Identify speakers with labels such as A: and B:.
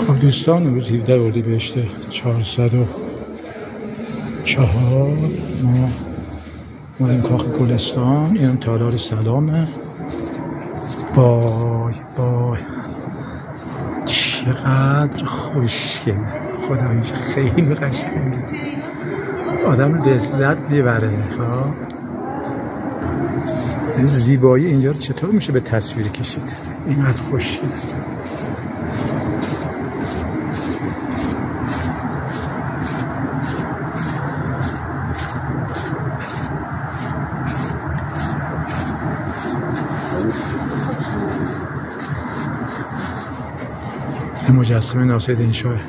A: خب دوستان، امروز 17 اردیبهشت 404 ما اومدیم کاخ گلستان. اینم تالار سلامه. بای چقدر خوشگله، خدایی خیلی قشنگه، آدم لذت میبره. این زیبایی اینجا رو چطور میشه به تصویر کشید؟ اینقدر خوشگله. مجسمه ناصرالدین شاه.